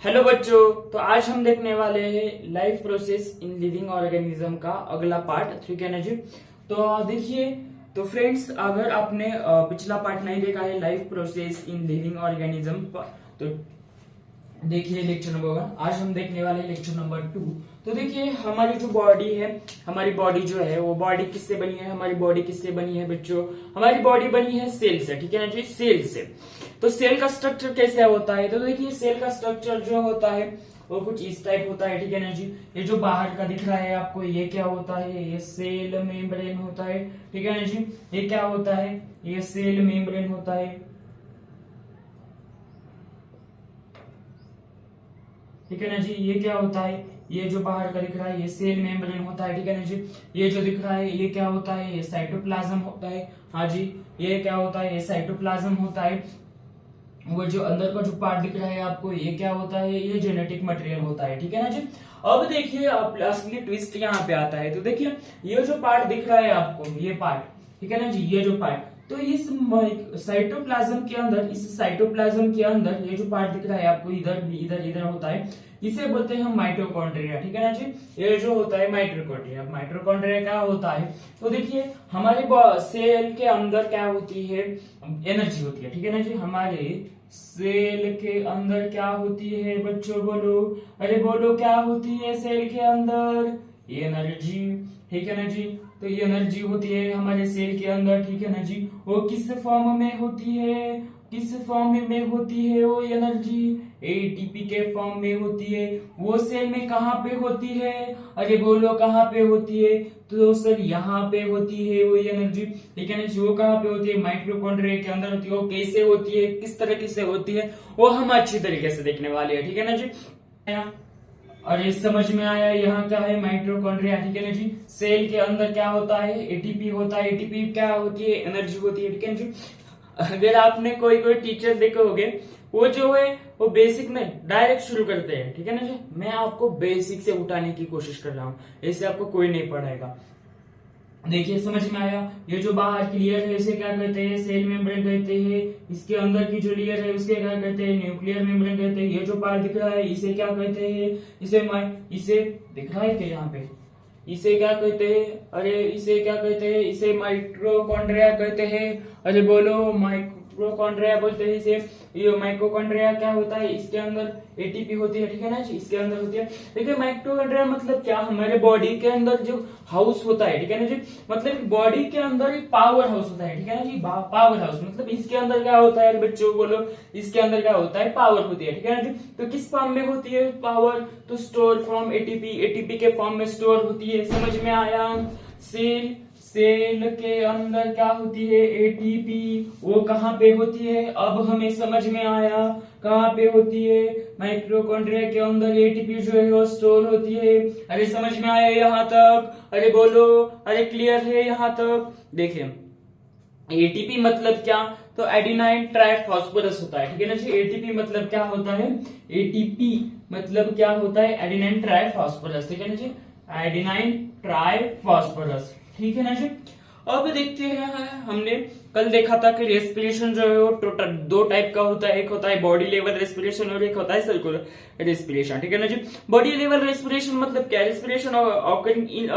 Hello बच्चों। तो आज हम देखने वाले हैं life process in living organism का अगला पार्ट, ठीक है ना जी। तो देखिए, तो फ्रेंड्स, अगर आपने पिछला पार्ट नहीं देखा है life process in living organism, तो देखिए लेक्चर नंबर 1। आज हम देखने वाले हैं लेक्चर नंबर 2। तो देखिए, हमारी जो बॉडी है, हमारी बॉडी जो है वो बॉडी किससे बनी है? हमारी बॉडी किससे बनी है बच्चों? हमारी बॉडी बनी है सेल से, ठीक है ना जी, सेल से। तो सेल का स्ट्रक्चर कैसे होता है? तो देखिए, सेल का स्ट्रक्चर जो होता है वो कुछ इस टाइप होता है, ठीक है ना जी। ये जो बाहर का दिख रहा है आपको, ये क्या होता है? ये सेल मेम्ब्रेन होता है, ठीक है ना जी। ये क्या होता है? ये सेल मेम्ब्रेन होता है, ठीक है ना जी। ये क्या होता है? ये जो बाहर का दिख रहा है ये सेल मेम्ब्रेन होता है, ठीक है ना जी। ये जो दिख रहा है ये क्या होता है? ये साइटोप्लाज्म होता है। हाँ जी, ये क्या होता है? ये साइटोप्लाज्म होता है। वो जो अंदर का जो पार्ट दिख रहा है आपको, ये क्या होता है? ये जेनेटिक मटेरियल होता है, ठीक है ना जी। अब देखिए, अब असली ट्विस्ट यहाँ पे आता है। तो देखिए, ये जो पार्ट दिख रहा है आपको, ये पार्ट, ठीक है ना जी, ये जो पार्ट, तो इस साइटोप्लाज्म के अंदर, इस साइटोप्लाज्म के अंदर ये जो पार्ट दिख रहा है आपको, इधर भी इधर इधर होता है, इसे बोलते हैं हम माइटोकॉन्ड्रिया, ठीक है ना जी। ये जो होता है माइटोकॉन्ड्रिया, माइटोकॉन्ड्रिया क्या होता है? तो देखिए, हमारे सेल के अंदर क्या होती है? एनर्जी होती है, ठीक है ना जी। हमारे सेल के अंदर क्या होती है बच्चों? बोलो, अरे बोलो, क्या होती है सेल के अंदर? एनर्जी, ठीक है ना जी। तो ये एनर्जी होती है हमारे सेल के अंदर, ठीक है ना जी। वो किस फॉर्म में होती है? किस फॉर्म में होती है वो एनर्जी? एटीपी के फॉर्म में होती है। वो सेल में कहाँ पे होती है? अरे बोलो, कहाँ पे होती है? तो सर, यहाँ पे होती है वो एनर्जी, ठीक है ना जी। वो कहाँ पे होती है? माइटोकॉन्ड्रिया के अंदर होती है। वो कैसे होती है, किस तरीके से होती है, वो हम अच्छी तरीके से देखने वाले हैं, ठीक है ना जी। और ये समझ में आया? यहाँ क्या है? माइटोकॉन्ड्रिया, ठीक है ना जी। सेल के अंदर क्या होता है? एटीपी होता है। एटीपी क्या होती है? एनर्जी होती है, ठीक है ना जी। अगर आपने कोई कोई टीचर देखे होंगे, वो जो है वो बेसिक नहीं, डायरेक्ट शुरू करते हैं, ठीक है ना जी। मैं आपको बेसिक से उठाने की कोशिश कर रहा हूँ, ऐसे आपको कोई नहीं पढ़ाएगा। देखिए, समझ में आया? ये जो बाहर की लेयर है इसे क्या कहते हैं? सेल मेम्ब्रेन कहते हैं। इसके अंदर की जो लेयर है उसके क्या कहते हैं? न्यूक्लियर मेम्ब्रेन कहते हैं। ये जो पार्ट दिख रहा है इसे क्या कहते हैं? इसे दिख रहा है क्या यहाँ पे? इसे क्या कहते हैं? अरे इसे क्या कहते हैं? इसे माइटोकॉन्ड्रिया कहते हैं। अरे बोलो, माइटोकॉन्ड्रिया बोलते हैं इसे। ये माइटोकॉन्ड्रिया क्या होता है? इसके अंदर एटीपी होती है, ठीक है ना जी, इसके अंदर होती है। देखिए, माइटोकॉन्ड्रिया मतलब क्या? हमारे बॉडी के अंदर जो हाउस होता है, ठीक है ना जी। मतलब बॉडी के अंदर एक पावर हाउस होता है, ठीक है ना जी। पावर हाउस मतलब इसके अंदर क्या होता है बच्चों? बोलो, इसके अंदर क्या होता है? पावर होती है, ठीक है ना जी। तो किस फॉर्म में होती है पावर? तो स्टोर फ्रॉम एटीपी, एटीपी के फॉर्म में स्टोर होती है। समझ में आया? सेल के अंदर क्या होती है? एटीपी। वो कहाँ पे होती है? अब हमें समझ में आया कहाँ पे होती है? माइटोकॉन्ड्रिया के अंदर एटीपी जो है वो स्टोर होती है। अरे समझ में आया यहाँ तक? अरे बोलो, अरे क्लियर है यहाँ तक? देखिए, एटीपी मतलब क्या? तो एडिनाइन ट्राइफॉस्फोरस होता है, ठीक है ना जी। एटीपी मतलब क्या होता है? एटीपी मतलब क्या होता है? एडिनाइन ट्राइफॉस्फोरस, ठीक है ना जी। एडिनाइन ट्राइफॉस्फोरस, ठीक है ना जी। अब देखते हैं, हमने कल देखा था कि रेस्पिरेशन जो है वो टोटल दो टाइप का होता है। एक होता है बॉडी लेवल रेस्पिरेशन और एक होता है सर्कुलर रेस्पिरेशन, ठीक है ना जी। बॉडी लेवल रेस्पिरेशन मतलब क्या? Respiration occurring in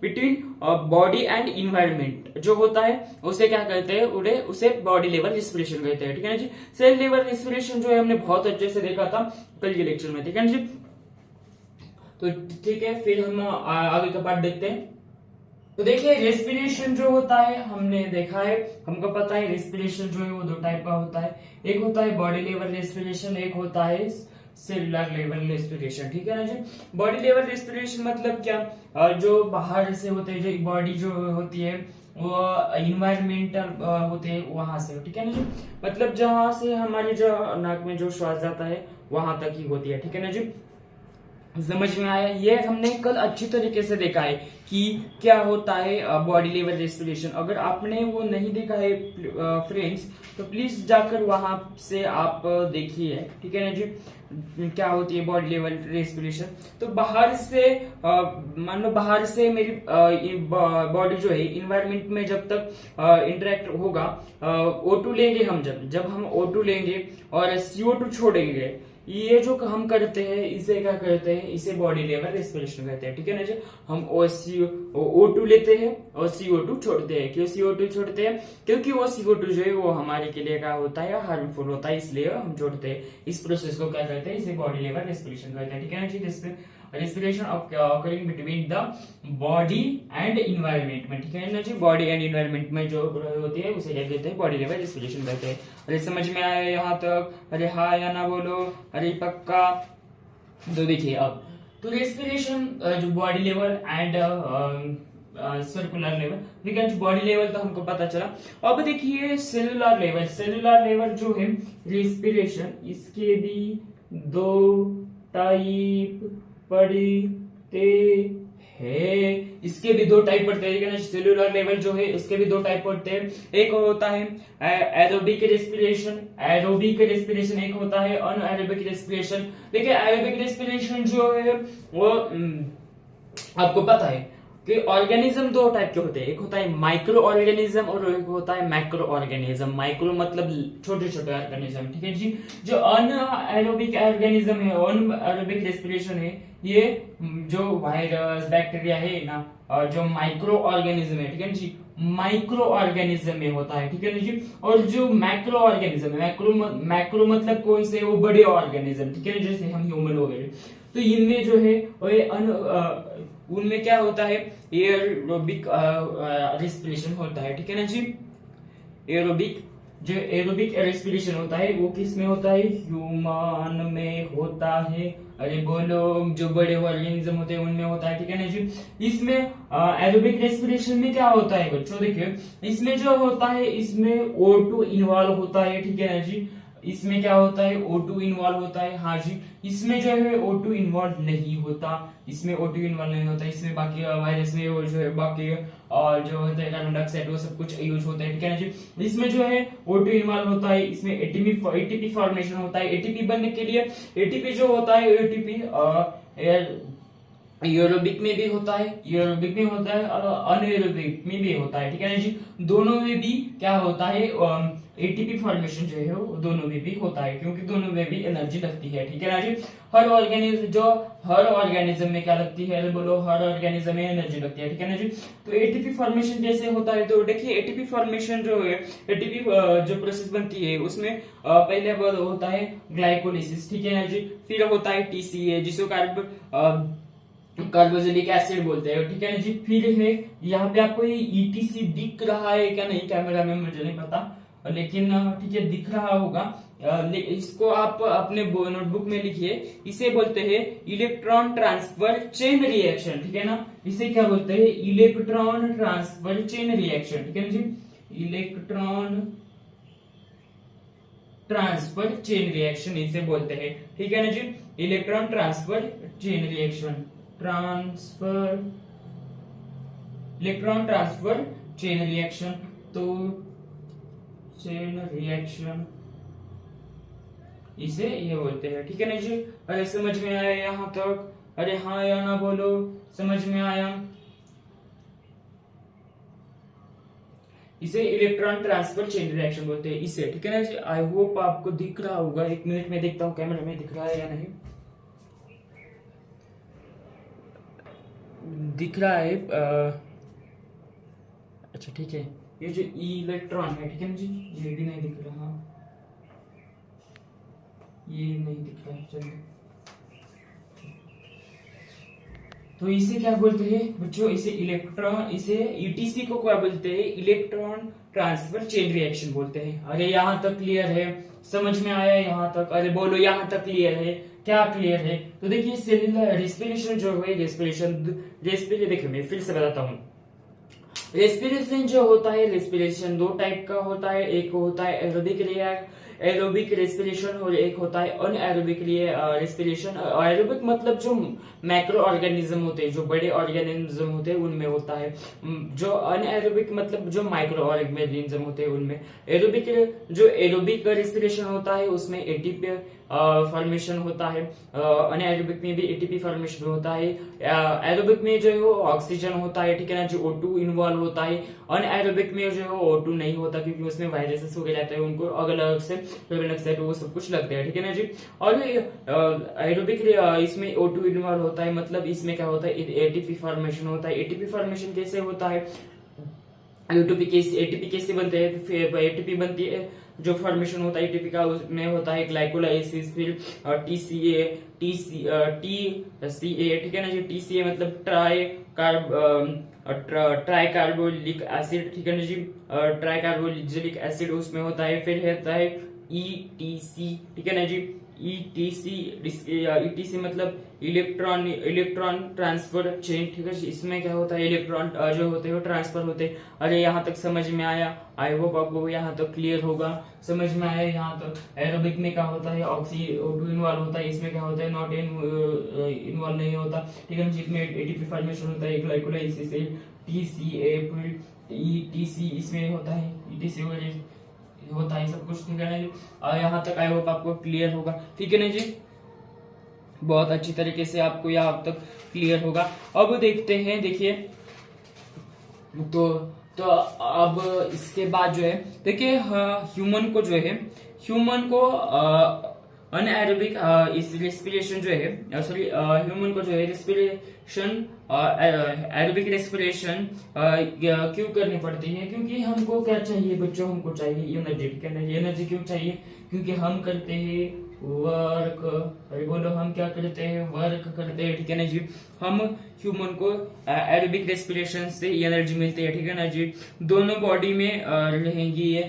between body and environment जो होता है उसे क्या कहते हैं? उसे बॉडी लेवल रेस्पिरेशन कहते हैं, ठीक है ना जी। सेल लेवल रेस्पिरेशन जो है हमने बहुत अच्छे से देखा था कल के लेक्चर में, ठीक है ना जी। तो ठीक है, फिर हम आगे का पार्ट देखते हैं। तो देखिए, रेस्पिरेशन जो होता है हमने देखा है, हमको पता है रेस्पिरेशन जो है वो दो टाइप का होता है। एक होता है बॉडी लेवल रेस्पिरेशन, एक होता है सेलुलर लेवल रेस्पिरेशन, ठीक है ना जी। बॉडी लेवल रेस्पिरेशन मतलब क्या? जो बाहर से होते हैं, जो बॉडी जो होती है वो इन्वायरमेंटल होते हैं वहां से, ठीक है ना जी। मतलब जहां से हमारी जो नाक में जो श्वास जाता है वहां तक ही होती है, ठीक है ना जी। समझ में आया? ये हमने कल अच्छी तरीके से देखा है कि क्या होता है बॉडी लेवल रेस्पिरेशन। अगर आपने वो नहीं देखा है फ्रेंड्स, तो प्लीज जाकर वहां से आप देखिए, ठीक है ना जी, क्या होती है बॉडी लेवल रेस्पिरेशन। तो बाहर से मान लो बाहर से मेरी बॉडी जो है इन्वायरमेंट में जब तक इंटरेक्ट होगा, O2 लेंगे हम, जब हम O2 लेंगे और CO2 छोड़ेंगे, ये जो हम करते हैं इसे क्या करते हैं, इसे बॉडी लेवल रेस्पिरेशन कहते हैं, ठीक है ना जी। हम O2 लेते हैं और CO2 छोड़ते हैं। क्यों CO2 छोड़ते हैं? क्योंकि वो CO2 जो है वो हमारे के लिए क्या होता है, हार्मफुल होता है, इसलिए हम छोड़ते हैं। इस प्रोसेस को क्या कहते हैं, इसे बॉडी लेवल रेस्पिरेशन कहते हैं, ठीक है ना जी। Respiration occurring between the body and environment में, ठीक है ना जी। बॉडी एंड इन्वायरमेंट में जो होती है उसे क्या कहते हैं, बॉडी लेवल रेस्पिरेशन कहते हैं। अरे समझ में आया यहाँ तक? अरे हाँ या ना बोलो, अरे पक्का। तो देखिए अब तो रेस्पिरेशन जो body level and circular level, ठीक है, बॉडी लेवल तो हमको पता चला। अब देखिए सेलुलर लेवल, सेलुलर लेवल जो है रेस्पिरेशन, इसके भी दो टाइप पढ़ते हैं, इसके भी दो टाइप पढ़ते हैं, सेलुलर लेवल जो है इसके भी दो टाइप पढ़ते हैं। एक होता है एरोबिक रेस्पिरेशन, एरोबिक रेस्पिरेशन एक होता है अनएरोबिक रेस्पिरेशन। देखिए एरोबिक रेस्पिरेशन जो है वो आपको पता है कि ऑर्गेनिज्म दो टाइप के होते हैं, एक होता है माइक्रो ऑर्गेनिज्म और एक होता है मैक्रो ऑर्गेनिज्म। माइक्रो मतलब छोटे छोटे ऑर्गेनिज्म, ठीक है जी। जो अनएरोबिक ऑर्गेनिज्म है, अनएरोबिक रेस्पिरेशन है, ये जो वायरस बैक्टीरिया है ना, और जो माइक्रो ऑर्गेनिज्म है, ठीक है जी, माइक्रो ऑर्गेनिज्म में होता है, ठीक है ना जी। और जो मैक्रो ऑर्गेनिज्म है, मैक्रो मतलब कौन से, वो बड़े ऑर्गेनिज्म, ठीक है, जैसे हम ह्यूमन हो गए। तो इनमें जो है उनमें क्या होता है, एरोबिक रेस्पिरेशन होता है, ठीक है ना जी। एरोबिक जो एरोबिक रेस्पिरेशन होता है वो किस में होता है, ह्यूमन में होता है। अरे बोलो, जो बड़े ऑर्गेनिज्म होते हैं उनमें होता है, ठीक है ना जी। इसमें एरोबिक रेस्पिरेशन में क्या होता है बच्चों, देखिए इसमें जो होता है इसमें O2 इन्वॉल्व होता है, ठीक है ना जी। इसमें क्या होता है, O2 इन्वॉल्व होता है, हाँ जी। इसमें जो है O2 इन्वॉल्व नहीं होता, इसमें O2 इन्वॉल्व नहीं होता। इसमें बाकी वायरस में वो जो है बाकी और जो होता है कार्बन डाइऑक्साइड वो सब कुछ यूज होता है, ठीक है ना जी। इसमें जो है O2 इन्वॉल्व होता है, इसमें एटीपी फॉर्मेशन होता है। एटीपी बनने के लिए एटीपी जो होता है, एटीपी एरोबिक में भी होता है, एरोबिक में होता है और अनएरोबिक में भी होता है, ठीक है ना जी। दोनों में भी क्या होता है, एटीपी फॉर्मेशन जो है वो दोनों में भी होता है, क्योंकि दोनों में भी एनर्जी लगती है, ठीक है ना जी। हर ऑर्गेनिज्म में क्या लगती है, बोलो, हर ऑर्गेनिज्म में एनर्जी लगती है, ठीक है ना जी। तो एटीपी फॉर्मेशन कैसे होता है, तो देखिए एटीपी फॉर्मेशन जो है, एटीपी जो प्रोसेस बनती है उसमें पहले होता है ग्लाइकोलिसिस, ठीक है ना जी। फिर होता है TCA जिसको कार्बोक्सिलिक एसिड बोलते हैं, ठीक है ना जी। फिर है यहाँ पे आपको ये ETC दिख रहा है क्या नहीं कैमरा में, मुझे नहीं पता, लेकिन ठीक है दिख रहा होगा। इसको आप अपने नोटबुक में लिखिए। इसे बोलते हैं इलेक्ट्रॉन ट्रांसफर चेन रिएक्शन, ठीक है ना। इसे क्या बोलते हैं, इलेक्ट्रॉन ट्रांसफर चेन रिएक्शन, ठीक है ना जी। इलेक्ट्रॉन ट्रांसफर चेन रिएक्शन इसे बोलते हैं, ठीक है ना जी। Electron transfer chain reaction, electron transfer chain reaction, तो चेन रिएक्शन इसे ये बोलते हैं, ठीक है ना जी। अरे समझ में आया यहाँ तक? अरे हाँ या ना बोलो, समझ में आया? इसे इलेक्ट्रॉन ट्रांसफर चेन रिएक्शन बोलते हैं इसे, ठीक है ना जी। आई होप आपको दिख रहा होगा, एक मिनट में देखता हूँ कैमरा में दिख रहा है या नहीं। दिख रहा है, अच्छा ठीक है। ये जो इलेक्ट्रॉन है, ठीक है ना जी, ये भी नहीं दिख रहा, ये नहीं दिख रहा है, चलिए। तो इसे क्या बोलते हैं बच्चों, इसे ETC को क्या बोलते हैं, इलेक्ट्रॉन ट्रांसफर चेन रिएक्शन बोलते हैं। अरे यहाँ तक क्लियर है, समझ में आया यहाँ तक? अरे बोलो यहाँ तक क्लियर है, क्या क्लियर है? तो देखिए सेलुलर रेस्पिरेशन जो है, रेस्पिरेशन देखिए मैं फिर से बताता हूँ। रेस्पिरेशन जो होता है, रेस्पिरेशन दो टाइप का होता है, एक होता है एरोबिक रेस्पिरेशन और एक होता है अनएरोबिक रेस्पिरेशन। एरोबिक मतलब जो मैक्रो ऑर्गेनिज्म होते हैं, जो बड़े ऑर्गेनिज्म होते हैं उनमें होता है। जो अनएरोबिक मतलब जो माइक्रो ऑर्गेनिज्म होते हैं उनमें। एरोबिक रेस्पिरेशन होता है उसमें फॉर्मेशन होता है, अनएरोबिक में भी एटीपी फॉर्मेशन होता है। एरोबिक में जो है वो ऑक्सीजन होता है, ठीक है ना, जो O2 इन्वॉल्व होता है। अनएरोबिक में जो है वो O2 नहीं होता, क्योंकि उसमें वायरसेस वगैरह रहते हैं, उनको अलग से कार्बन डाइऑक्साइड वो सब कुछ लगते हैं, ठीक है ना जी। और एरोबिक इसमें O2 इन्वॉल्व होता है, मतलब इसमें क्या होता है, एटीपी फॉर्मेशन होता है। एटीपी फॉर्मेशन कैसे होता है, एटीपी कैसे बनते हैं, फिर एटीपी बनती है, जो फॉर्मेशन होता है एटीपी का उसमें होता है ग्लाइकोलाइसिस, फिर टीसीए, ठीक है ना जी। टीसीए मतलब ट्राई कार्बोलिक एसिड, ठीक है ना जी, ट्राई कार्बोलिक एसिड उसमें होता है। फिर होता है ईटीसी, ठीक है ना जी। ईटीसी मतलब इलेक्ट्रॉन ट्रांसफर चेन, ठीक है। इसमें क्या होता है, इलेक्ट्रॉन जो होते हैं वो ट्रांसफर होते हैं। अरे यहाँ तक समझ में आया, आई होप आपको यहाँ तक क्लियर होगा, समझ में आया यहाँ तक। एरोबिक में क्या होता है, O2 इन्वॉल्व होता है, इसमें क्या होता है, नॉट इन्वॉल्व नहीं होता, ठीक है। इसमें एटीपी फॉर्मेशन होता है, ग्लाइकोलाइसिस, टीसीए, फिर ईटीसी इसमें होता है, ईटीसी होता है सब कुछ, ठीक है ना जी। यहाँ तक आई होप आपको क्लियर होगा, ठीक है ना जी। बहुत अच्छी तरीके से आपको यहाँ तक क्लियर होगा। अब देखते हैं, देखिए तो अब इसके बाद जो है, देखिए ह्यूमन को जो है, ह्यूमन को अनएरोबिक रेस्पिरेशन जो है, सॉरी ह्यूमन को जो है रेस्पिरेशन, एरोबिक रेस्पिरेशन क्यों करनी पड़ती है, क्योंकि हमको क्या चाहिए बच्चों, हमको चाहिए एनर्जी, ठीक है ना। एनर्जी क्यों चाहिए, क्योंकि हम करते हैं वर्क, अरे बोलो, हम क्या करते हैं, वर्क करते हैं, ठीक है ना जी। हम ह्यूमन को एरोबिक रेस्पिरेशन से एनर्जी मिलती है, ठीक है ना जी। दोनों बॉडी में रहेंगी ये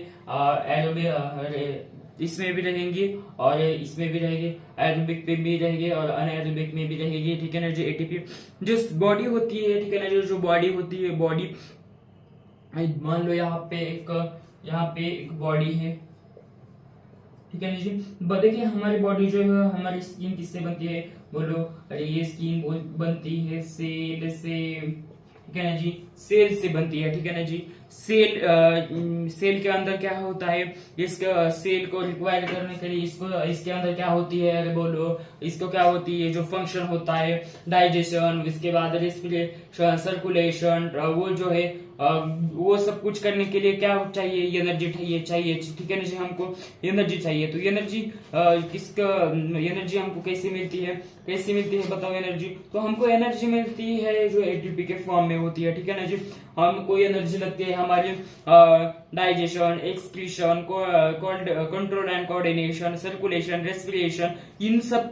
एरोबिक, इसमें भी रहेंगी और इसमें भी रहेगी, एरोबिक पे भी रहेगी और अनएरोबिक में भी रहेगी, ठीक है ना जी। एटीपी जो बॉडी होती है, ठीक है ना, जो बॉडी होती है, बॉडी मान लो यहाँ पे एक बॉडी है, ठीक है ना जी। देखिए हमारी बॉडी जो है, हमारी स्किन किससे बनती है, बोलो, अरे ये स्किन बनती है सेल से, ठीक है ना जी, सेल से बनती है, ठीक है ना जी। सेल के अंदर क्या होता है, इसका सेल को रिक्वायर करने के लिए इसके अंदर क्या होती है, अरे बोलो, इसको क्या होती है, जो फंक्शन होता है डाइजेशन, इसके बाद रेस्पिरेशन, सर्कुलेशन, वो जो है वो सब कुछ करने के लिए क्या चाहिए, एनर्जी चाहिए, ठीक है ना जी। हमको एनर्जी चाहिए, तो एनर्जी एनर्जी हमको कैसे मिलती है बताओ एनर्जी। तो हमको एनर्जी मिलती है जो एटीपी के फॉर्म में होती है, ठीक है ना जी। हमको एनर्जी लगती है हमारी digestion, excretion, control and coordination, circulation, respiration, इन सब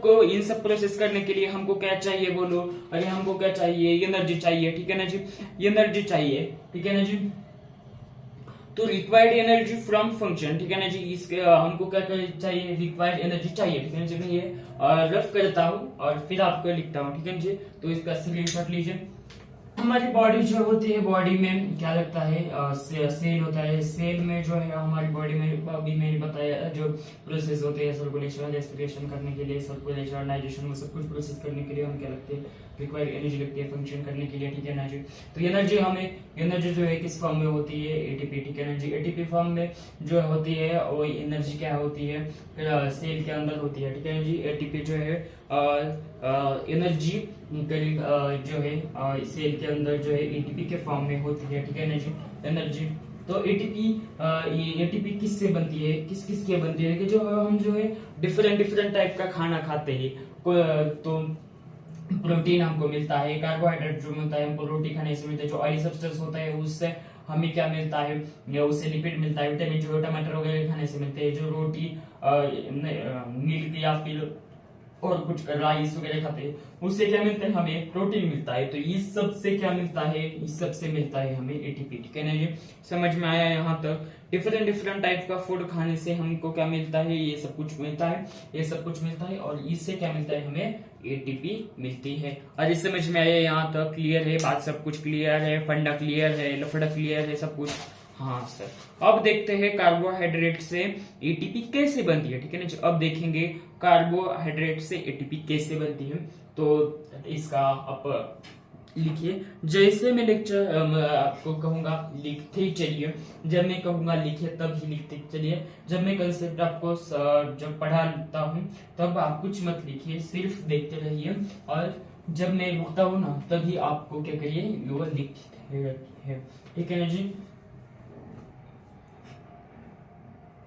प्रोसेस करने के लिए हमको क्या चाहिए, बोलो, अरे हमको क्या चाहिए, एनर्जी चाहिए, ठीक है ना जी। एनर्जी चाहिए, ठीक है ना जी। तो रिक्वायर्ड एनर्जी फ्रॉम फंक्शन, ठीक है ना जी। इसके हमको क्या चाहिए, रिक्वायर्ड एनर्जी चाहिए, ठीक है ना जी। मैं ये रफ करता हूँ और फिर आपको लिखता हूँ, ठीक है ना जी। तो इसका स्क्रीनशॉट लीजिए। हमारी बॉडी जो होती है, बॉडी में क्या लगता है, सेल होता है। सेल में जो है हमारी बॉडी में अभी मैंने बताया जो प्रोसेस होते हैं, सर्कुलेशन, रेस्पिरेशन करने के लिए, सर्कुलेशन, डाइजेशन, वो सब कुछ प्रोसेस करने के लिए हम क्या लगते हैं, रिक्वायर्ड एनर्जी लगती है फंक्शन करने के लिए, ठीक है ना जी। तो एनर्जी जो है किस फॉर्म में होती है, एटीपी, ठीक है ना जी। एटीपी फॉर्म में जो होती है वो एनर्जी क्या होती है, सेल के अंदर होती है, ठीक है ना जी। एटीपी जो है एनर्जी जो है सेल के अंदर जो है एटीपी के फॉर्म में होती है, ठीक है ना जी, एनर्जी। तो एटीपी किससे बनती है, किस के बनती है, कि जो हम जो है डिफरेंट टाइप का खाना खाते हैं, तो प्रोटीन हमको मिलता है, कार्बोहाइड्रेट जो मिलता है हमको रोटी खाने से मिलता है, जो ऑयली सब्सटेंस होता है उससे हमें क्या मिलता है, या उससे लिपिड मिलता है, विटामिन जो टमाटर वगैरह खाने से मिलते हैं, जो रोटी मिल्क या फिर और कुछ राइस वगैरह खाते हैं उससे क्या मिलता है, हमें प्रोटीन मिलता है। तो इस सब से क्या मिलता है, इस सब से मिलता है हमें एटीपी, ठीक है ना ये समझ में आया यहाँ तक। डिफरेंट टाइप का फूड खाने से हमको क्या मिलता है, ये सब कुछ मिलता है, और इससे क्या मिलता है, हमें एटीपी मिलती है। और इस समझ में आया यहाँ तक, क्लियर है बात, सब कुछ क्लियर है, फंडा क्लियर है, लफड़ा क्लियर है, सब कुछ। हाँ सर, अब देखते हैं कार्बोहाइड्रेट से एटीपी कैसे बनती है, ठीक है ना। अब देखेंगे कार्बोहाइड्रेट से एटीपी कैसे बनती है। तो इसका अब लिखिए। जैसे मैं लेक्चर आपको कहूंगा लिखते ही चलिए, जब मैं कहूंगा लिखिए तब ही लिखते चलिए। जब मैं कंसेप्ट आपको जब पढ़ाता हूँ तब आप कुछ मत लिखिए, सिर्फ देखते रहिए, और जब मैं रुकता हूँ ना तभी आपको क्या करिए, वो लिखते रहिए। ठीक है ना जी।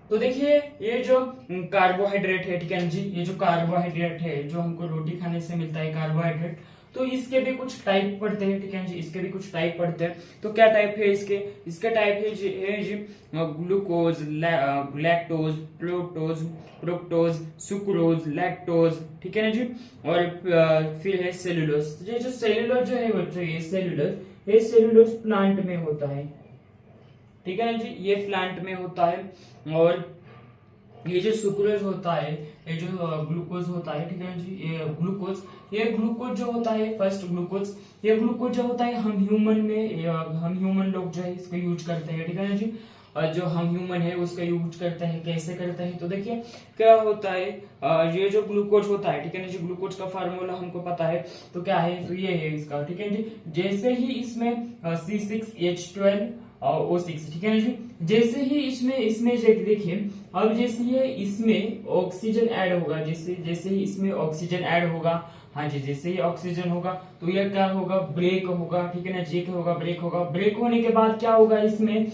तो देखिए ये जो कार्बोहाइड्रेट है, ठीक है ना जी, ये जो कार्बोहाइड्रेट है जो हमको रोटी खाने से मिलता है कार्बोहाइड्रेट, तो इसके भी कुछ टाइप पढ़ते हैं, ठीक है जी, इसके भी कुछ टाइप पढ़ते हैं। तो क्या टाइप है इसके टाइप है जी ग्लूकोज, लैक्टोज, प्रोक्टोज, सुक्रोज, लैक्टोज, ठीक है ना जी। और फिर है सेलुलोज। ये जो सेलुलोज जो है बच्चों, ये सेलुलोज प्लांट में होता है, ठीक है ना जी, ये प्लांट में होता है। और ये जो सुक्रोज होता है, ये जो ग्लूकोज होता है, ठीक है ना जी, ये ग्लूकोज जो होता है, फर्स्ट ग्लूकोज, ये ग्लूकोज जो होता है हम ह्यूमन लोग जो है इसको यूज करते हैं, ठीक है ना जी। और जो हम ह्यूमन है उसका यूज करते हैं, कैसे करते हैं, तो देखिए क्या होता है, ये जो ग्लूकोज होता है, ठीक है ना जी, ग्लूकोज का फार्मूला हमको पता है, तो क्या है, तो ये है इसका, ठीक है जी। जैसे ही इसमें C6H12 और O6, ठीक है ना जी, जैसे ही इसमें देखिए, अब जैसे ही इसमें ऑक्सीजन ऐड होगा, जैसे ही इसमें ऑक्सीजन ऐड होगा, हाँ जी, जैसे ही ऑक्सीजन होगा तो यह क्या होगा, ब्रेक होगा, ठीक है ना, ब्रेक होगा। ब्रेक होने के बाद क्या होगा, इसमें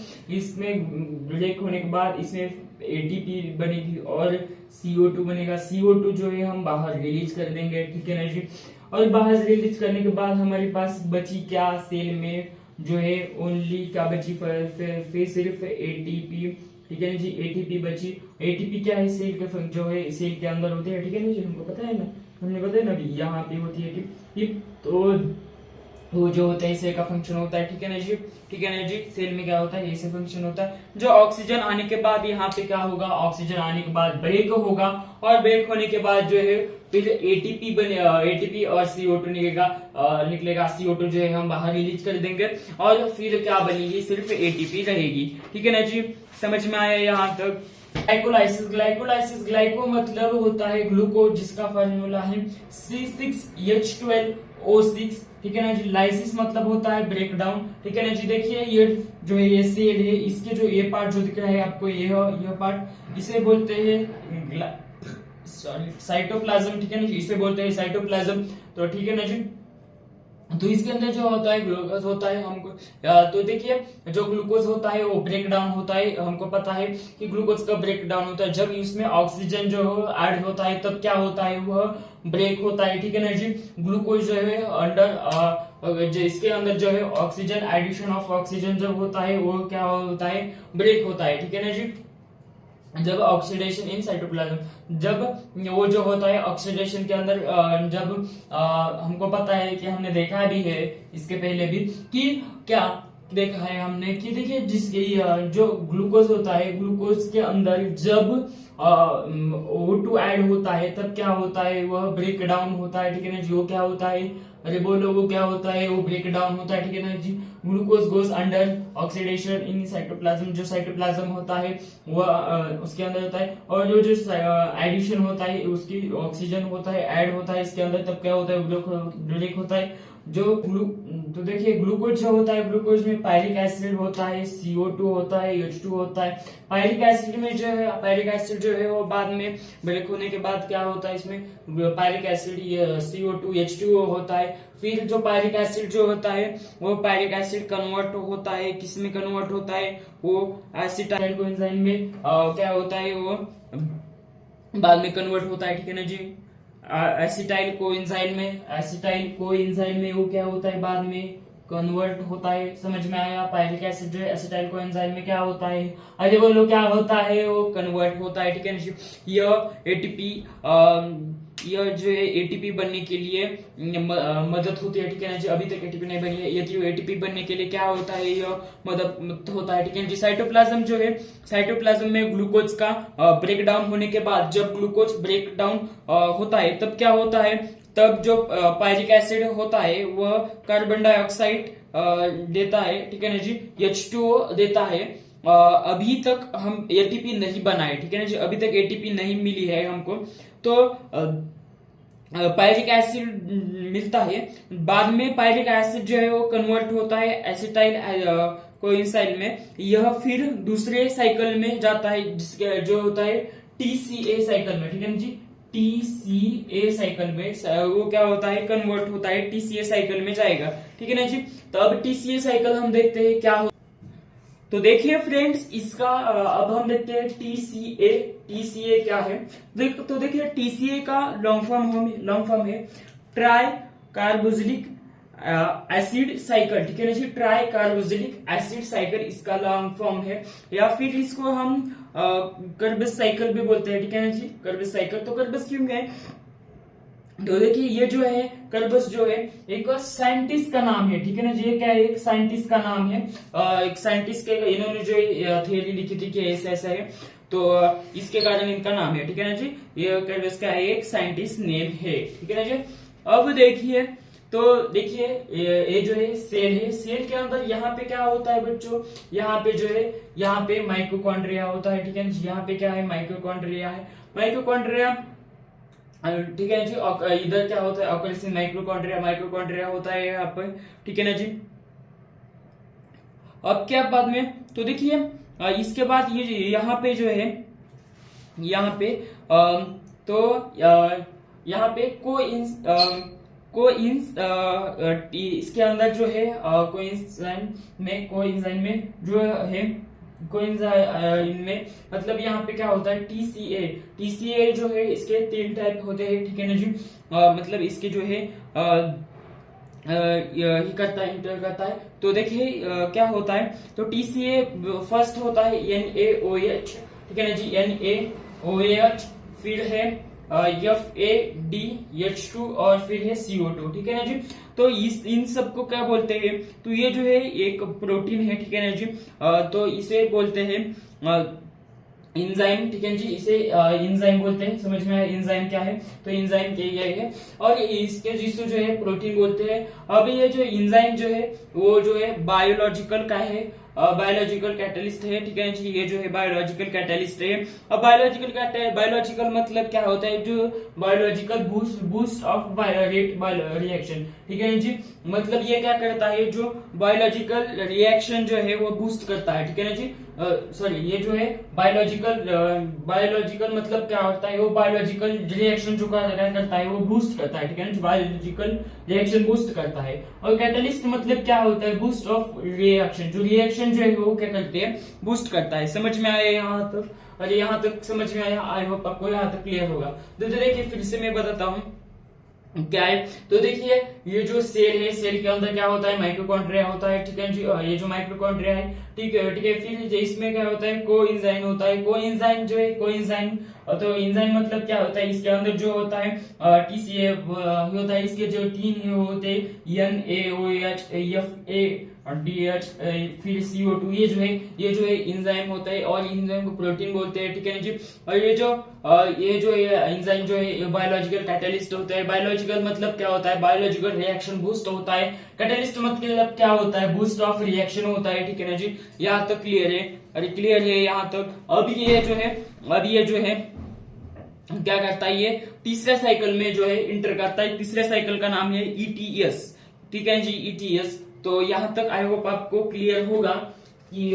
ब्रेक होने के बाद इसमें एटीपी बनेगी और CO2 बनेगा। CO2 जो है हम बाहर रिलीज कर देंगे, ठीक है ना जी। और बाहर रिलीज करने के बाद हमारे पास बची क्या, सेल में जो है ओनली क्या बची, फिर सिर्फ एटीपी, ठीक है ना जी, एटीपी बची। एटीपी क्या है, सेल के जो है सेल के अंदर होते हैं, ठीक है ना जी, हमको पता है ना, हमने बताया ना, यहाँ पे होती है एटीपी। तो वो जो होता है इसे का फंक्शन होता है, ठीक है ना जी, ठीक है ना जी। सेल में क्या होता है, ऐसे फंक्शन होता है। जो ऑक्सीजन आने के बाद यहाँ पे क्या होगा, ऑक्सीजन आने के बाद ब्रेक होगा, और ब्रेक होने के बाद जो है फिर एटीपी और CO2 निकलेगा। CO2 जो है हम बाहर रिलीज कर देंगे, और फिर क्या बनेगी, सिर्फ एटीपी रहेगी, ठीक है ना जी। समझ में आया यहाँ तक। ग्लाइको मतलब होता है ग्लूकोज, जिसका फॉर्मूला है C6H12O6, ठीक है ना जी। लाइसिस मतलब होता है ब्रेक डाउन, ठीक है ना जी। देखिए ये जो है ये सेल है, इसके जो ये पार्ट जो दिख रहा है आपको, ये पार्ट, इसे बोलते हैं साइटोप्लाज्म, ठीक है ना जी, इसे बोलते हैं साइटोप्लाज्म। तो ठीक है ना जी। तो इसके अंदर जो होता है ग्लूकोज होता है हमको, तो देखिए जो ग्लूकोज होता है वो ब्रेक डाउन होता है। हमको पता है कि ग्लूकोज का ब्रेक डाउन होता है जब इसमें ऑक्सीजन जो ऐड होता है, तब क्या होता है, वह ब्रेक होता है, ठीक है ना जी। ग्लूकोज जो है अंडर इसके अंदर जो है ऑक्सीजन, एडिशन ऑफ ऑक्सीजन जब होता है वो क्या होता है, ब्रेक होता है, ठीक है ना जी। जब ऑक्सीडेशन इन साइटोप्लाज्म, जब वो जो होता है ऑक्सीडेशन के अंदर, जब हमको पता है कि हमने देखा भी है इसके पहले भी, कि क्या देखा है हमने, कि देखिए जो ग्लूकोज होता है, ग्लूकोज के अंदर जब O2 ऐड होता है तब क्या होता है, वह ब्रेक डाउन होता है, ठीक है ना जी। वो क्या होता है, अरे बोलो, वो क्या होता है, वो ब्रेक डाउन होता है, ठीक है ना जी। Glucose goes under oxidation in cytoplasm, जो साइटोप्लाज्म होता है वह उसके अंदर होता है, और जो एडिशन होता है उसकी ऑक्सीजन होता है, ऐड होता है इसके अंदर, तब क्या होता है, ब्रेक होता है। तो देखिए ग्लूकोज जो होता है, ग्लूकोज में पायरिक एसिड होता है, CO2 होता है, H2 होता है। पायरिक एसिड जो है वो बाद में ब्रेक होने के बाद क्या होता है, इसमें पायरिक एसिड CO2 H2O होता है। फिर जो पायरिक एसिड जो होता है वो पायरिक एसिड कन्वर्ट होता है, किसमें कन्वर्ट होता है, वो एसिटाइल कोएंजाइम में क्या होता है, वो बाद में कन्वर्ट होता है, ठीक है ना जी। एसिटाइल कोएंजाइम में वो क्या होता है, बाद में कन्वर्ट होता है। समझ में आया। पायरिक एसिड जो है एसिटाइल कोएंजाइम में क्या होता है, अरे बोलो क्या होता है, वो कन्वर्ट होता है, ठीक है ना। यह जो है एटीपी बनने के लिए मदद होती है, ठीक है ना जी। अभी तक एटीपी नहीं बनी है, यदि एटीपी बनने के लिए क्या होता है, यह मदद होता है, ठीक है जी। साइटोप्लाज्म जो है, साइटोप्लाज्म में ग्लूकोज का ब्रेक डाउन होने के बाद, जब ग्लूकोज ब्रेक डाउन होता है तब क्या होता है, तब जो पायरिक एसिड होता है वह कार्बन डाइऑक्साइड देता है, ठीक है ना जी, H2O देता है। अभी तक हम एटीपी नहीं बनाए, ठीक है ना जी, अभी तक एटीपी नहीं मिली है हमको। तो पायरिक एसिड मिलता है, बाद में पायरिक एसिड जो है वो कन्वर्ट होता है एसिटाइल कोइंसाइल में, यह फिर दूसरे साइकिल में जाता है जिसके जो होता है टीसीए साइकिल में, ठीक है ना जी, टीसीए साइकिल में वो क्या होता है, कन्वर्ट होता है टीसीए साइकिल में जाएगा, ठीक है ना जी। तो अब टीसीए साइकिल हम देखते हैं क्या हो। तो देखिए फ्रेंड्स, इसका अब हम देखते हैं टीसीए। टीसीए क्या है, तो देखिए टीसीए का लॉन्ग फॉर्म है ट्राई कार्बोक्सिलिक एसिड साइकिल, ठीक है ना जी, ट्राई कार्बोक्सिलिक एसिड साइकिल इसका लॉन्ग फॉर्म है, या फिर इसको हम कर्बस साइकिल भी बोलते हैं, ठीक है ना जी, कर्बस साइकिल। तो कर्बस क्यों है, तो देखिए ये जो है कर्बस जो है एक साइंटिस्ट का नाम है, ठीक है ना जी, ये क्या है, एक साइंटिस्ट का नाम है, एक साइंटिस्ट के इन्होंने जो थियरी लिखी थी कि ऐसा ऐसा है, तो इसके कारण इनका नाम है, ठीक है ना जी, ये कर्बस का एक साइंटिस्ट नेम है, ठीक है ना जी। अब देखिए, तो देखिए ये जो है सेल है, सेल के अंदर यहाँ पे क्या होता है बच्चों, यहाँ पे जो है यहाँ पे माइटोकॉन्ड्रिया होता है, ठीक है ना जी, यहाँ पे क्या है, माइटोकॉन्ड्रिया है, माइटोकॉन्ड्रिया, ठीक है जी। इधर क्या होता है, ऑक्सीजन माइक्रोकॉन्ड्रिया होता है यहाँ पर, ठीक है ना जी। अब क्या बाद में, तो देखिए इसके बाद ये यहाँ पे जो है, यहाँ पे तो यहाँ पे इसके अंदर जो है कोएंजाइम में जो है कोएंजाइम में, मतलब यहाँ पे क्या होता है टीसीए जो है इसके 3 टाइप होते हैं, ठीक है ना जी, मतलब इसके जो है ही करता है, इंटर करता है। तो देखिए क्या होता है, तो टीसीए फर्स्ट होता है NaOH, ठीक है ना जी, NaOH, फिर है FADH2 और फिर है CO2, ठीक है ना जी। तो इन सबको क्या बोलते हैं, तो ये जो है एक प्रोटीन है, ठीक है ना जी, तो इसे बोलते हैं इंजाइम, ठीक है जी, इसे इंजाइम बोलते हैं, समझ में आया इंजाइम क्या है, तो इंजाइम क्या है, और इसके जिसको जो है प्रोटीन बोलते हैं। अब ये जो इंजाइम जो है वो जो है बायोलॉजिकल का है, बायोलॉजिकल कैटलिस्ट है, ठीक है जी, ये जो है बायोलॉजिकल कैटलिस्ट है। अब बायोलॉजिकल मतलब क्या होता है, जो बायोलॉजिकल बूस्ट ऑफ रिएक्शन, ठीक है जी, मतलब ये क्या करता है, जो बायोलॉजिकल रिएक्शन जो है वो बूस्ट करता है, ठीक है ना जी, सॉरी ये जो है बायोलॉजिकल मतलब क्या होता है, वो बायोलॉजिकल रिएक्शन जो करता है वो बूस्ट करता है, ठीक है ना, बायोलॉजिकल रिएक्शन बूस्ट करता है। और कैटलिस्ट मतलब क्या होता है, बूस्ट ऑफ रिएक्शन, जो रिएक्शन जो है वो क्या करते हैं, बूस्ट करता है। समझ में आया यहाँ तक, अरे यहाँ तक समझ में आया, आई होप आपको यहाँ तक क्लियर होगा। तो देखिए फिर से मैं बताता हूँ क्या है, तो देखिए ये जो सेल है, सेल के अंदर क्या होता है, माइटोकॉन्ड्रिया होता है, ठीक है जी, ये जो माइटोकॉन्ड्रिया है, ठीक है, फिर इसमें क्या होता है, कोएंजाइम होता है, कोएंजाइम जो है कोएंजाइम, तो एंजाइम मतलब क्या होता है, इसके अंदर जो होता है टीसीए होता है, इसके जो 3 है वो होते हैं NaOH, FADH, फिर CO2, ये जो है एंजाइम होता है, और एंजाइम को प्रोटीन बोलते हैं, ठीक है जी। और ये जो एंजाइम जो है बायोलॉजिकल कैटलिस्ट होता है, बायोलॉजिकल मतलब क्या होता है, बायोलॉजिकल रिएक्शन बूस्ट होता है, कैटलिस्ट मतलब क्या होता है, बूस्ट ऑफ रिएक्शन होता है, ठीक है ना जी, यहाँ तक क्लियर है, अरे क्लियर है यहाँ तक। अब ये जो है क्या करता है, ये तीसरे साइकिल में जो है इंटर करता है, तीसरे साइकिल का नाम है ETS, ठीक है जी, ETS। तो यहाँ तक आई होप आपको क्लियर होगा कि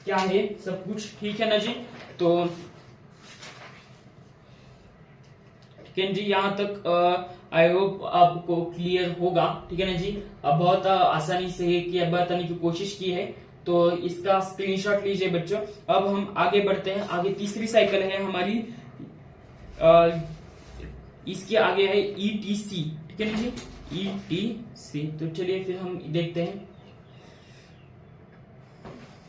क्या है सब कुछ, ठीक है ना जी। तो ठीक है जी, यहाँ तक आई होप आपको क्लियर होगा, ठीक है ना जी। अब बहुत आसानी से कि बताने की कोशिश की है, तो इसका स्क्रीनशॉट लीजिए बच्चों। अब हम आगे बढ़ते हैं, आगे तीसरी साइकिल है हमारी, इसके आगे है ETC, ठीक है ना जी, ETC। तो चलिए फिर हम देखते हैं।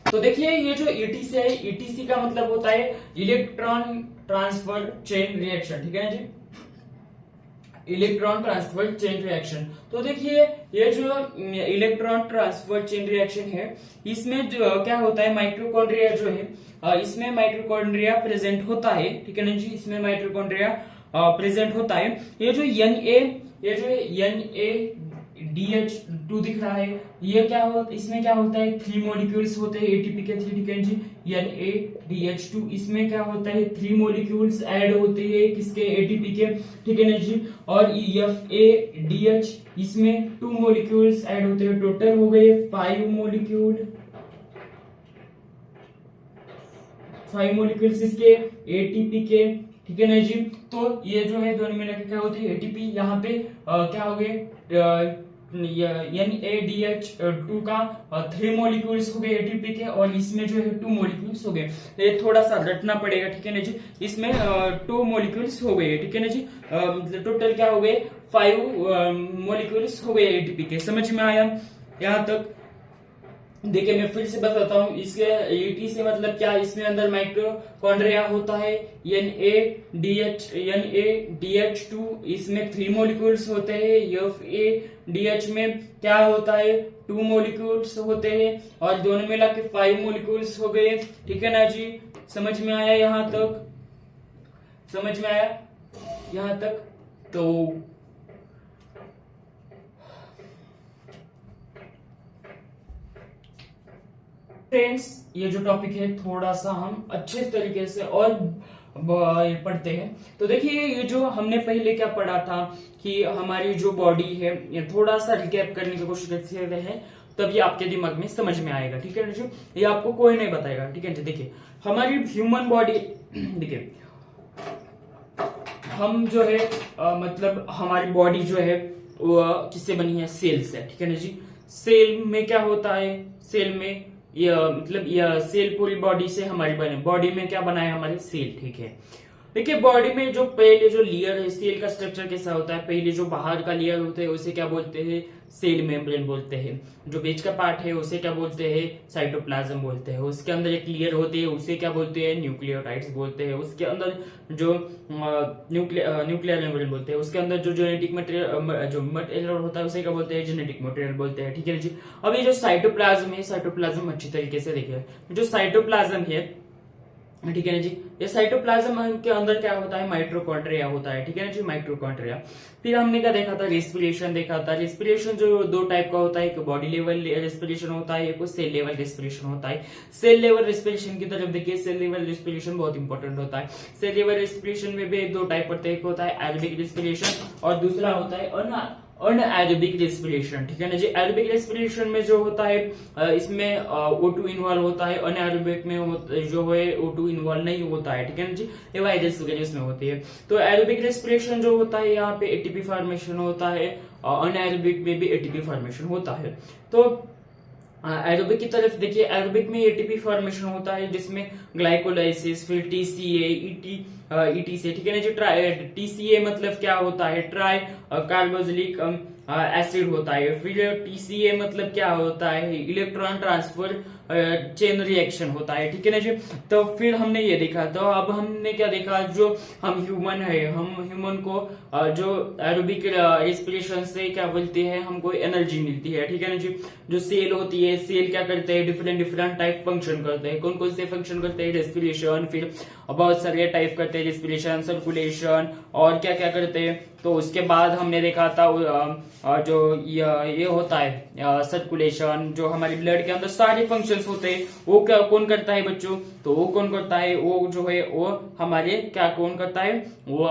तो देखिए ये जो ETC है, ETC का मतलब होता है इलेक्ट्रॉन ट्रांसफर चेन रिएक्शन, ठीक है ना जी, इलेक्ट्रॉन ट्रांसफर चेन रिएक्शन। तो देखिए ये जो इलेक्ट्रॉन ट्रांसफर चेन रिएक्शन है, इसमें जो क्या होता है, माइटोकॉन्ड्रिया जो है, इसमें माइटोकॉन्ड्रिया प्रेजेंट होता है, ठीक है ना जी, इसमें माइटोकॉन्ड्रिया प्रेजेंट होता है। ये जो DH2 दिख रहा है, ये क्या हो, इसमें क्या होता है, 3 मॉलिक्यूल्स होते हैं एटीपी के, 3 ठीक है जी, NADH2, इसमें क्या होता है, 3 मॉलिक्यूल्स ऐड होते हैं किसके, एटीपी के, ठीक है ना जी। और FADH, इसमें 2 मॉलिक्यूल्स ऐड होते हैं, टोटल हो गए 5 मॉलिक्यूल, 5 मॉलिक्यूल्स इसके एटीपी के, ठीक है ना जी। तो ये जो है दोनों मिलकर क्या होती है, एटीपी। यहाँ पे क्या हो गए, NADH2 का 3 मॉलिक्यूल्स हो गए एटीपी के, और इसमें जो है 2 मॉलिक्यूल्स हो गए। तो ये थोड़ा सा रटना पड़ेगा, ठीक है ना जी। इसमें 2 मॉलिक्यूल्स हो गए, ठीक है ना जी। टोटल क्या हो गए, 5 मॉलिक्यूल्स हो गए एटीपी के। समझ में आया यहाँ तक? देखिए मैं फिर से बताता हूँ, इसके ET से मतलब क्या, इसमें अंदर माइटोकॉन्ड्रिया होता है, NADH2, इसमें 3 मॉलिक्यूल्स होते हैं, FADH में क्या होता है, 2 मॉलिक्यूल्स होते हैं, और दोनों मिला के 5 मॉलिक्यूल्स हो गए, ठीक है ना जी। समझ में आया यहाँ तक? समझ में आया यहाँ तक? तो फ्रेंड्स, ये जो टॉपिक है थोड़ा सा हम अच्छे तरीके से और पढ़ते हैं। तो देखिए ये जो हमने पहले क्या पढ़ा था कि हमारी जो बॉडी है, ये थोड़ा सा रिकैप करने की कोशिश करते हैं, तब ये आपके दिमाग में समझ में आएगा, ठीक है ना। ये आपको कोई नहीं बताएगा, ठीक है। देखिए हमारी ह्यूमन बॉडी, देखिए हम जो है मतलब हमारी बॉडी जो है वो किससे बनी है, सेल से, ठीक है ना जी। सेल में क्या होता है, सेल में मतलब यह सेल पूरी बॉडी से हमारी बने, बॉडी में क्या बना है, हमारे सेल, ठीक है। देखिए बॉडी में जो पहले जो लेयर है, सेल का स्ट्रक्चर कैसा होता है, पहले जो बाहर का लेयर होता है उसे क्या बोलते हैं, सेल मेम्ब्रेन बोलते हैं। जो बीच का पार्ट है उसे क्या बोलते हैं, साइटोप्लाज्म बोलते हैं। उसके अंदर एक लेयर होती है उसे क्या बोलते हैं, न्यूक्लियोटाइड्स बोलते हैं। उसके अंदर जो न्यूक्लियर मेम्ब्रेन बोलते हैं। उसके अंदर जो जेनेटिक मटेरियल होता है उसे क्या बोलते हैं, जेनेटिक मटेरियल बोलते हैं, ठीक है जी। अब ये जो साइटोप्लाज्म है, साइटोप्लाज्म अच्छी तरीके से देखिए, जो साइटोप्लाज्म है, ठीक है ना जी, ये साइटोप्लाज्म के अंदर क्या होता है, माइटोकॉन्ड्रिया होता है, ठीक है ना जी, माइटोकॉन्ड्रिया। फिर हमने क्या देखा था, रेस्पिरेशन देखा था। रेस्पिरेशन जो 2 टाइप का होता है, एक बॉडी लेवल रेस्पिरेशन होता है, एक सेल लेवल रेस्पिरेशन होता है। सेल लेवल रेस्पिरेशन की तरफ देखिए, सेल लेवल रेस्पिरेशन बहुत इंपॉर्टेंट होता है। सेल लेवल रेस्पिरेशन में भी 2 टाइप पड़ते हैं, एक होता है एरोबिक रेस्पिरेशन और दूसरा होता है अनएरोबिक रेस्पिरेशन, ठीक है ना जी। एरोबिक रेस्पिरेशन में जो होता है इसमें O2 इन्वॉल्व होता है, अनएरोबिक में जो है O2 इन्वॉल्व नहीं होता है, ठीक है ना जी। ये वायरस वगैरह इसमें होती है। तो एरोबिक रेस्पिरेशन जो होता है यहाँ पे एटीपी फॉर्मेशन होता है, अनएरोबिक में भी एटीपी फॉर्मेशन होता है। तो एरोबिक की तरफ देखिए, एरोबिक में एटीपी फॉर्मेशन होता है जिसमें ग्लाइकोलाइसिस, फिर TCA, ETC, ठीक है ना जी। TCA मतलब क्या होता है, ट्राई कार्बोक्सिलिक एसिड होता है। फिर TCA मतलब क्या होता है, इलेक्ट्रॉन ट्रांसफर चेन रिएक्शन होता है, ठीक है ना जी। तो फिर हमने ये देखा, तो अब हमने क्या देखा, जो हम ह्यूमन है, हम ह्यूमन को जो एरोबिक रेस्पिरेशन से क्या बोलते हैं, हमको एनर्जी मिलती है, ठीक है ना जी। जो सेल होती है, सेल क्या करते हैं, डिफरेंट टाइप फंक्शन करते हैं। कौन कौन से फंक्शन करते हैं, रेस्पिरेशन, फिर बहुत सारे टाइप करते हैं, रेस्पिरेशन, सर्कुलेशन, और क्या क्या करते हैं। तो उसके बाद हमने देखा था जो ये होता है सर्कुलेशन, जो हमारी ब्लड के अंदर सारे फंक्शंस होते हैं, वो क्या कौन करता है बच्चों, तो वो कौन करता है, वो जो है वो हमारे क्या कौन करता है, वो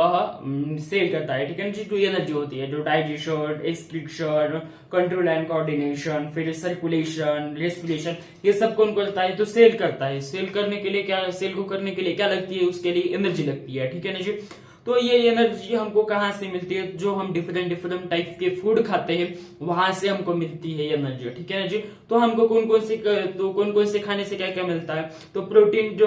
सेल करता है, ठीक है ना जी। जो एनर्जी होती है, जो digestion, excretion, control and coordination, फिर सर्कुलेशन, रेस्पिरेशन, ये सब कौन करता है, तो सेल करता है। सेल करने के लिए क्या, सेल को करने के लिए क्या लगती है, उसके लिए एनर्जी लगती है, ठीक है ना जी। तो ये एनर्जी हमको कहाँ से मिलती है, जो हम डिफरेंट टाइप के फूड खाते हैं वहां से हमको मिलती है एनर्जी, ठीक है ना जी। तो हमको कौन कौन से खाने से क्या क्या मिलता है, तो प्रोटीन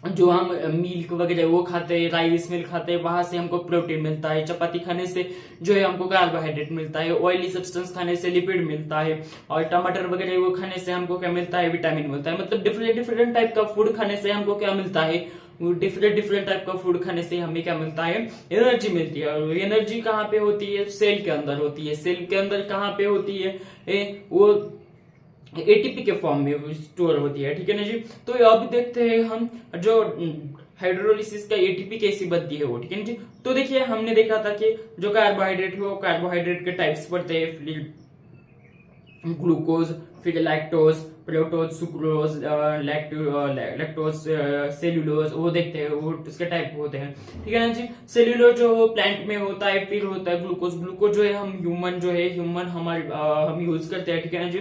जो हम मिल्क वगैरह वो खाते हैं, राइस मिल्क खाते हैं, वहां से हमको प्रोटीन मिलता है। चपाती खाने से जो है हमको कार्बोहाइड्रेट मिलता है। ऑयली सब्सटेंस खाने से लिपिड मिलता है, और टमाटर वगैरह वो खाने से हमको क्या मिलता है, विटामिन मिलता है। मतलब डिफरेंट टाइप का फूड खाने से हमको क्या मिलता है, डिफरेंट टाइप का फूड खाने से हमें क्या मिलता है, एनर्जी मिलती है। और एनर्जी कहाँ पे होती है, सेल के अंदर होती है। सेल के अंदर कहाँ पे होती है, वो एटीपी के फॉर्म में स्टोर होती है, ठीक है ना जी। तो अब देखते हैं हम जो हाइड्रोलिसिस का एटीपी कैसी बनती है वो, ठीक है जी। तो देखिए हमने देखा था कि जो कार्बोहाइड्रेट है वो कार्बोहाइड्रेट के टाइप्स पड़ते हैं, फिर ग्लूकोज, फिर लैक्टोज, प्रोटोज, सुक्रोज, लैक्टोज, सेल्यूलोज, वो देखते हैं, वो उसके टाइप होते हैं, ठीक है ना जी। सेल्यूलोज जो वो प्लांट में होता है, फिर होता है ग्लूकोज। ग्लूकोज जो है हम ह्यूमन हमारे हम यूज करते हैं, ठीक है ना जी।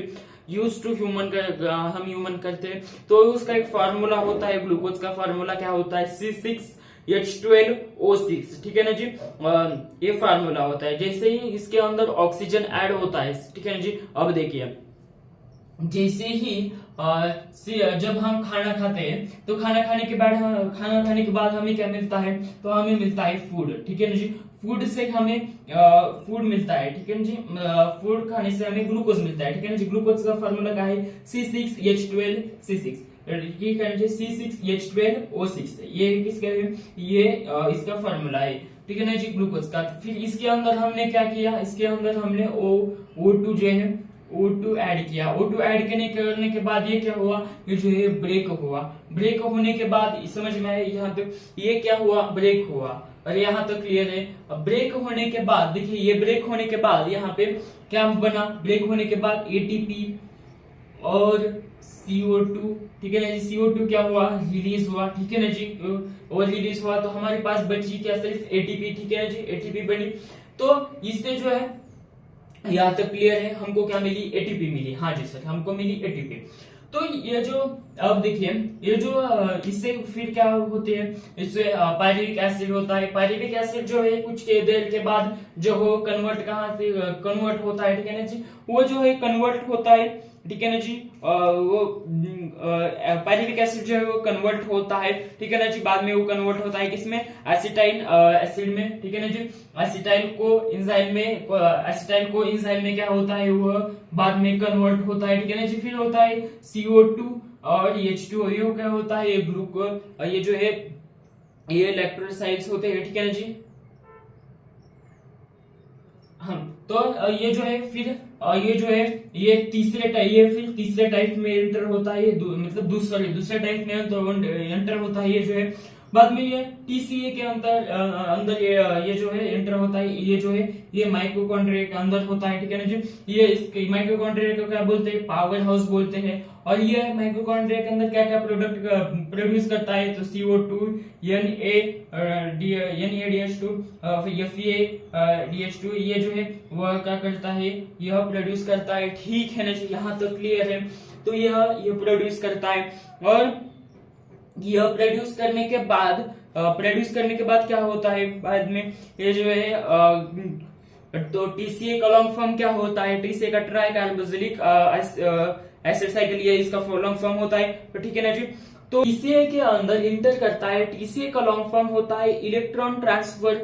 यूज टू ह्यूमन हम ह्यूमन करते हैं, तो उसका एक फार्मूला होता है, ग्लूकोज का फार्मूला क्या होता है, C6H12O6, ठीक है ना जी। ये फार्मूला होता है। जैसे ही इसके अंदर ऑक्सीजन ऐड होता है, ठीक है ना जी। अब देखिए जैसे ही जब हम खाना खाते हैं तो खाना खाने के बाद हमें क्या मिलता है, तो हमें मिलता है फूड, ठीक है ना जी। फूड से हमें फूड मिलता है, ठीक है ना जी। फूड खाने से हमें ग्लूकोज मिलता है, ठीक है ना जी। ग्लूकोज का फार्मूला क्या है, C6H12C6, ठीक है C6H12O6, ये किसका है, ये इसका फार्मूला है, ठीक है ना जी, ग्लूकोज का। फिर इसके अंदर हमने क्या किया, इसके अंदर हमने O2 जो है O2 ऐड किया। O2 ऐड करने के बाद ये क्या हुआ, ये जो है ब्रेक हुआ। ब्रेक होने के बाद समझ में आया यहाँ तक, ये क्या हुआ, ब्रेक हुआ, और यहाँ तक क्लियर है। अब ब्रेक होने के बाद देखिए, ये ब्रेक होने के बाद यहाँ पे क्या बना, ब्रेक होने के बाद एटीपी और CO2, ठीक है ना जी। CO2 क्या हुआ, रिलीज हुआ, ठीक है ना जी, और रिलीज हुआ तो हमारे पास बची क्या, सिर्फ एटीपी, ठीक है ना जी, एटीपी बनी। तो इससे जो है यहाँ तक क्लियर है, हमको क्या मिली, एटीपी मिली। हाँ जी सर, हमको मिली एटीपी। तो ये जो अब देखिए, ये जो इससे फिर क्या होते हैं, इससे पायरुविक एसिड होता है। पायरुविक एसिड जो है कुछ देर के बाद जो हो कन्वर्ट होता है, ठीक है ना जी। वो जो है कन्वर्ट होता है, ठीक है ना जी। वो पायरुविक एसिड जो है वो कन्वर्ट होता है, ठीक है ना जी। बाद में वो कन्वर्ट होता है किसमें, एसिटाइल एसिड में, ठीक है ना जी। एसिटाइल को एंजाइम में क्या होता है, वो बाद में कन्वर्ट होता है, ठीक है ना जी। फिर होता है CO2 और H2O, ये क्या होता है, ये ग्लूकोज, ये जो है ये इलेक्ट्रोलाइट्स होते हैं, ठीक है ना जी। हम तो ये जो है फिर ये जो है ये तीसरे टाइप में एंटर होता है, मतलब दूसरे टाइप में एंटर होता है। ये जो है बाद में ये TCA के अंदर ये जो है एंटर होता है। ये जो है ये माइटोकॉन्ड्रिया के अंदर होता है, ठीक है ना जी। ये इसके माइटोकॉन्ड्रिया को क्या बोलते हैं, पावर हाउस बोलते हैं। और ये माइटोकॉन्ड्रिया के अंदर क्या क्या प्रोडक्ट प्रोड्यूस करता है, तो CO2, NADH2, FeDH2, ये जो है वह क्या करता है, यह प्रोड्यूस करता है, ठीक है ना जी। यहाँ तक क्लियर है। तो यह प्रोड्यूस करता है, और यह प्रोड्यूस करने के बाद क्या होता है, बाद में ये जो है तो TCA का लॉन्ग फॉर्म क्या होता है, TCA का ट्राई कार्बोक्सिलिक एसिड साइकिल, ये इसका लॉन्ग फॉर्म होता है, ठीक है ना जी। तो TCA के अंदर इंटर करता है, TCA का लॉन्ग फॉर्म होता है इलेक्ट्रॉन ट्रांसफर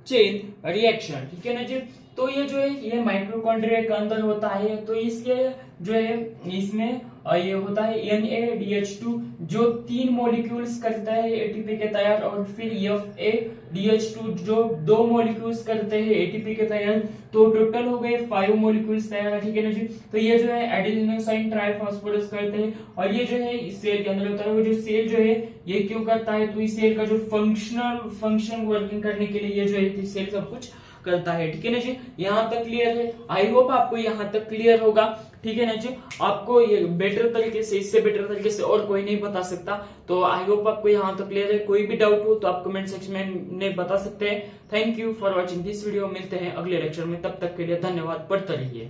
चेन रिएक्शन, ठीक है ना जी। तो ये जो है ये माइटोकॉन्ड्रिया के अंदर होता है। तो इसके जो है इसमें ये होता है NADH2, जो 3 मॉलिक्यूल्स करता है एटीपी के तैयार, और फिर FADH2 जो 2 मॉलिक्यूल्स करते हैं एटीपी के तैयार। तो टोटल हो गए 5 मॉलिक्यूल्स तैयार, ठीक है ना जी। तो ये जो है एडिनोसाइन ट्राइफॉस्फेरस करते हैं, और ये जो है इस सेल के अंदर होता है। वो जो सेल जो है ये क्यों करता है, तो इस सेल का जो फंक्शन वर्किंग करने के लिए ये जो है सेल सब कुछ करता है, ठीक है ना जी। यहाँ तक क्लियर है। आई होप आपको यहाँ तक क्लियर होगा, ठीक है ना जी। आपको ये बेटर तरीके से, इससे बेटर तरीके से और कोई नहीं बता सकता। तो आई होप आपको यहाँ तक क्लियर है। कोई भी डाउट हो तो आप कमेंट सेक्शन में बता सकते हैं। Thank you for watching this video. मिलते हैं अगले लेक्चर में, तब तक के लिए धन्यवाद। पढ़ते रहिए।